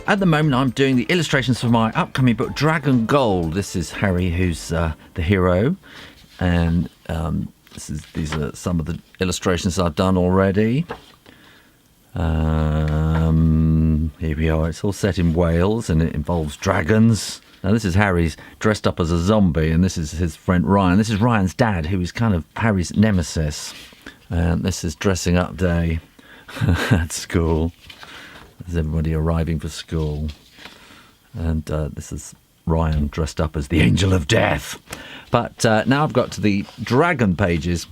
At the moment, I'm doing the illustrations for my upcoming book, Dragon Gold. This is Harry, who's the hero, and these are some of the illustrations I've done already. Here we are. It's all set in Wales, and it involves dragons. Now, this is Harry's dressed up as a zombie, and this is his friend Ryan. This is Ryan's dad, who is kind of Harry's nemesis. And this is dressing up day at school. There's everybody arriving for school. And this is Ryan dressed up as the Angel of Death. But now I've got to the dragon pages.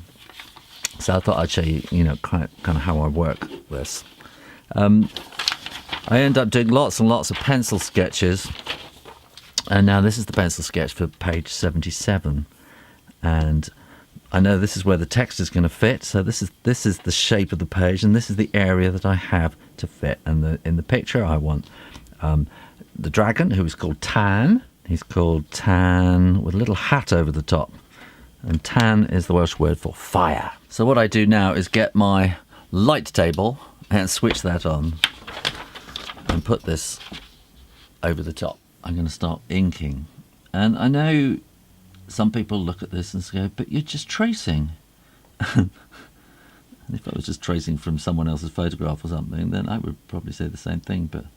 So I thought I'd show you, kind of how I work this. I end up doing lots and lots of pencil sketches. And now this is the pencil sketch for page 77. And I know this is where the text is going to fit. So this is the shape of the page, and this is the area that I have to fit. And in the picture, I want the dragon, who is called Tan. He's called Tan with a little hat over the top. And Tan is the Welsh word for fire. So what I do now is get my light table and switch that on and put this over the top. I'm going to start inking. And I know some people look at this and go, but you're just tracing. And if I was just tracing from someone else's photograph or something, then I would probably say the same thing. But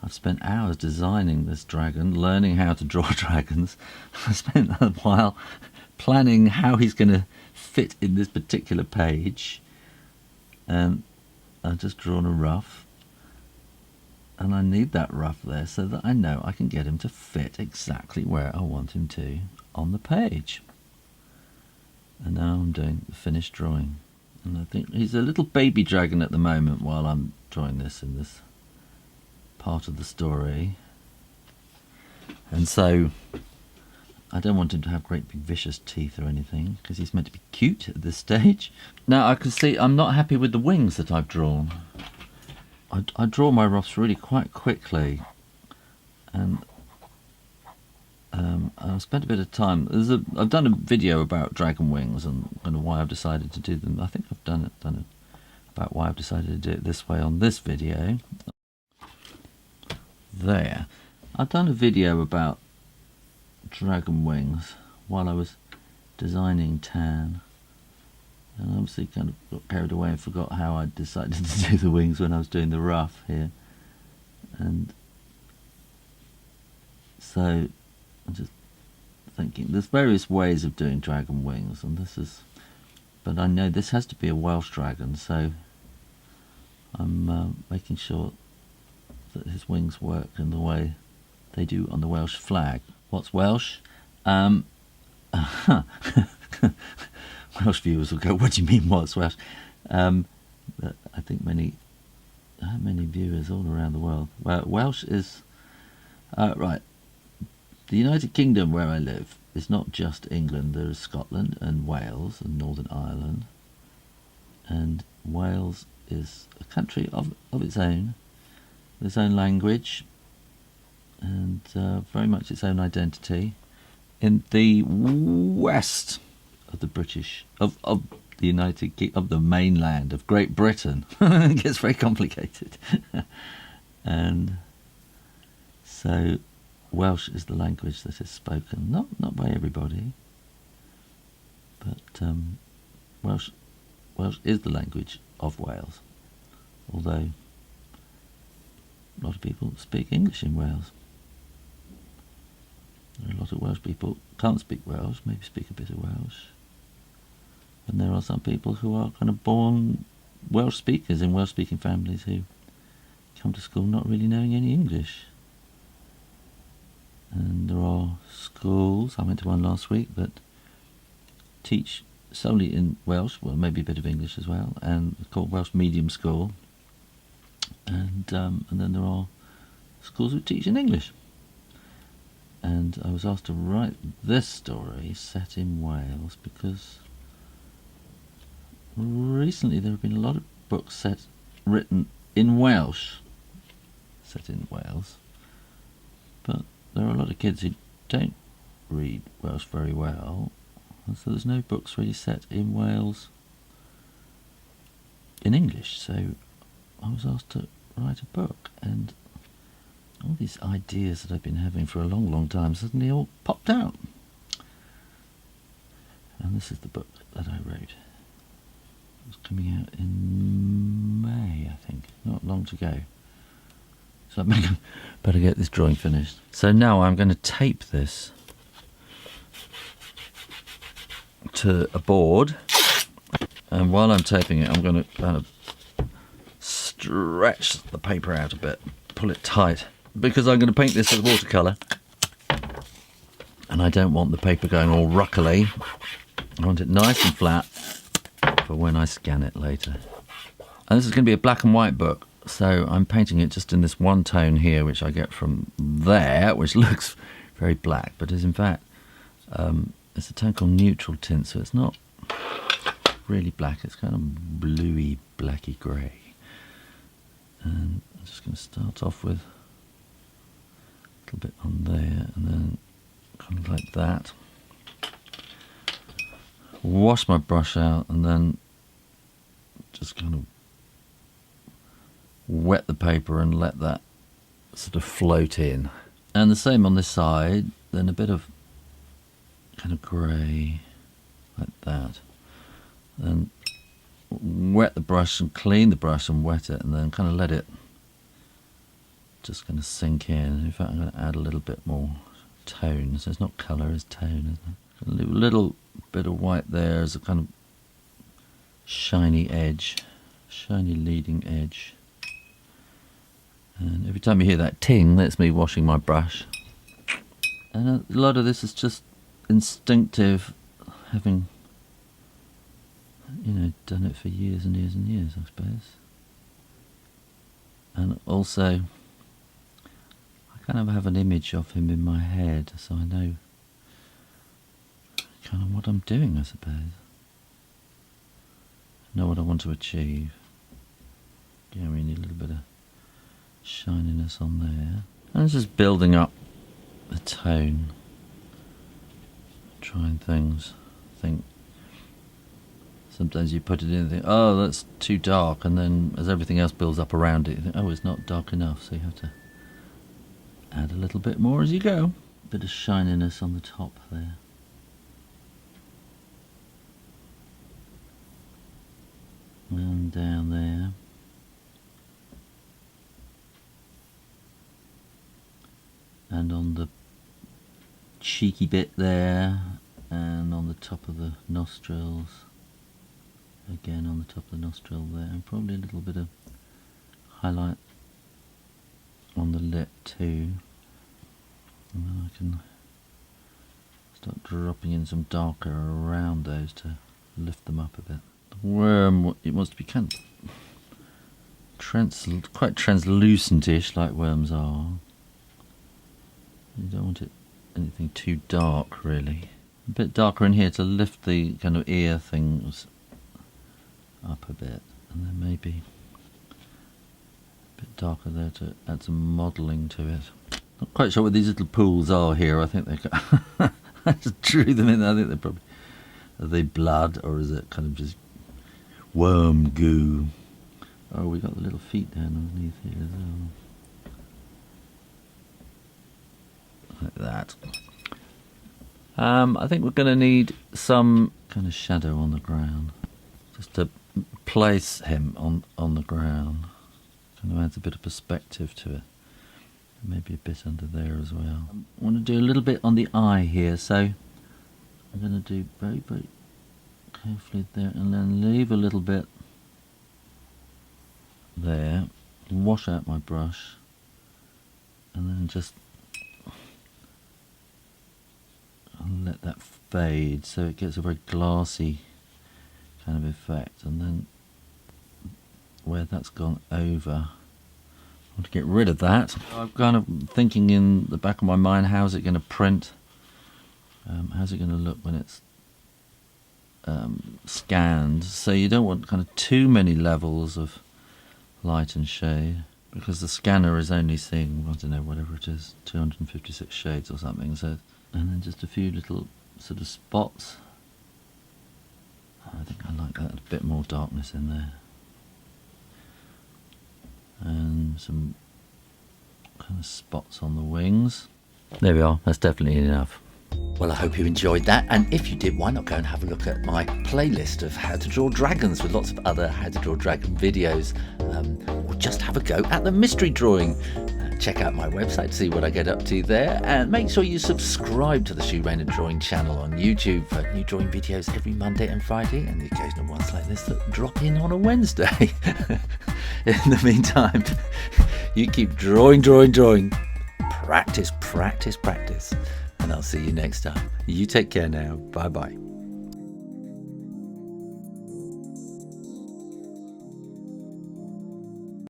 I've spent hours designing this dragon, learning how to draw dragons. I spent a while planning how he's going to fit in this particular page. And I've just drawn a rough. And I need that rough there so that I know I can get him to fit exactly where I want him to on the page. And now I'm doing the finished drawing. And I think he's a little baby dragon at the moment while I'm drawing this in this part of the story. And so I don't want him to have great big vicious teeth or anything, because he's meant to be cute at this stage. Now I can see I'm not happy with the wings that I've drawn. I draw my roughs really quite quickly, and I spent a bit of time. I've done a video about dragon wings and kind of why I've decided to do them. I think I've done it about why I've decided to do it this way on this video. There, I've done a video about dragon wings while I was designing Tan. And I obviously kind of got carried away and forgot how I decided to do the wings when I was doing the rough here. And so I'm just thinking, there's various ways of doing dragon wings, and but I know this has to be a Welsh dragon, so I'm making sure that his wings work in the way they do on the Welsh flag. What's Welsh? Welsh viewers will go, what do you mean, what's Welsh? But I think many viewers all around the world. Well, Welsh is... right. The United Kingdom, where I live, is not just England. There is Scotland and Wales and Northern Ireland. And Wales is a country of its own, with its own language, and very much its own identity. In the west of the British, of the United Kingdom, of the mainland of Great Britain. It gets very complicated. And so Welsh is the language that is spoken, not by everybody, but Welsh is the language of Wales, although a lot of people speak English in Wales. There are a lot of Welsh people can't speak Welsh, maybe speak a bit of Welsh. And there are some people who are kind of born Welsh speakers in Welsh-speaking families who come to school not really knowing any English. And there are schools, I went to one last week, that teach solely in Welsh, well, maybe a bit of English as well, and it's called Welsh Medium School. And then there are schools who teach in English. And I was asked to write this story set in Wales because recently there have been a lot of books written in Welsh, set in Wales, but there are a lot of kids who don't read Welsh very well, and so there's no books really set in Wales in English. So I was asked to write a book, and all these ideas that I've been having for a long, long time suddenly all popped out. And this is the book that I wrote. It was coming out in May, I think. Not long to go. So I better get this drawing finished. So now I'm going to tape this to a board. And while I'm taping it, I'm going to kind of stretch the paper out a bit, pull it tight, because I'm going to paint this with watercolor, and I don't want the paper going all ruckly. I want it nice and flat for when I scan it later. And this is going to be a black and white book, so I'm painting it just in this one tone here, which I get from there, which looks very black, but is in fact it's a tone called neutral tint, so it's not really black, it's kind of bluey, blacky grey. And I'm just going to start off with a little bit on there, and then kind of like that. Wash my brush out, and then just kind of wet the paper and let that sort of float in. And the same on this side, then a bit of kind of grey, like that. Then wet the brush and clean the brush and wet it, and then kind of let it just kind of sink in. In fact, I'm going to add a little bit more tone. So it's not colour, it's tone, isn't it? A little bit of white there as a kind of shiny edge, shiny leading edge. And every time you hear that ting, that's me washing my brush. And a lot of this is just instinctive, having, you know, done it for years and years and years, I suppose. And also, I kind of have an image of him in my head, so I know kind of what I'm doing, I suppose. I know what I want to achieve. Yeah, we need a little bit of shininess on there. And it's just building up the tone, trying things. I think sometimes you put it in and think, oh, that's too dark, and then as everything else builds up around it, you think, oh, it's not dark enough, so you have to add a little bit more as you go. A bit of shininess on the top there. And down there. And on the cheeky bit there, and on the top of the nostrils. Again on the top of the nostril there, and probably a little bit of highlight on the lip too. And then I can start dropping in some darker around those to lift them up a bit. The worm, it wants to be kind of quite translucent-ish, like worms are. You don't want it anything too dark, really. A bit darker in here to lift the kind of ear things up a bit, and then maybe a bit darker there to add some modelling to it. Not quite sure what these little pools are here. I think they I just drew them in. I think they're probably, are they blood, or is it kind of just worm goo? Oh, we got the little feet down underneath here as well. Like that. I think we're going to need some kind of shadow on the ground, just to place him on the ground. Kind of adds a bit of perspective to it. Maybe a bit under there as well. I want to do a little bit on the eye here, so I'm going to do very, very carefully there, and then leave a little bit there, wash out my brush, and then just let that fade so it gets a very glassy kind of effect. And then where that's gone over, I want to get rid of that. I'm kind of thinking in the back of my mind, how's it going to print? How's it going to look when it's scanned? So you don't want kind of too many levels of light and shade, because the scanner is only seeing, I don't know, whatever it is, 256 shades or something. So, and then just a few little sort of spots. I think I like that, a bit more darkness in there. And some kind of spots on the wings. There we are, that's definitely enough. Well, I hope you enjoyed that, and if you did, why not go and have a look at my playlist of how to draw dragons with lots of other how to draw dragon videos, or just have a go at the mystery drawing. Check out my website to see what I get up to there, and make sure you subscribe to the Shoo Rayner drawing channel on YouTube for new drawing videos every Monday and Friday, and the occasional ones like this that drop in on a Wednesday. In the meantime, you keep drawing. Practice, and I'll see you next time. You take care now. Bye bye.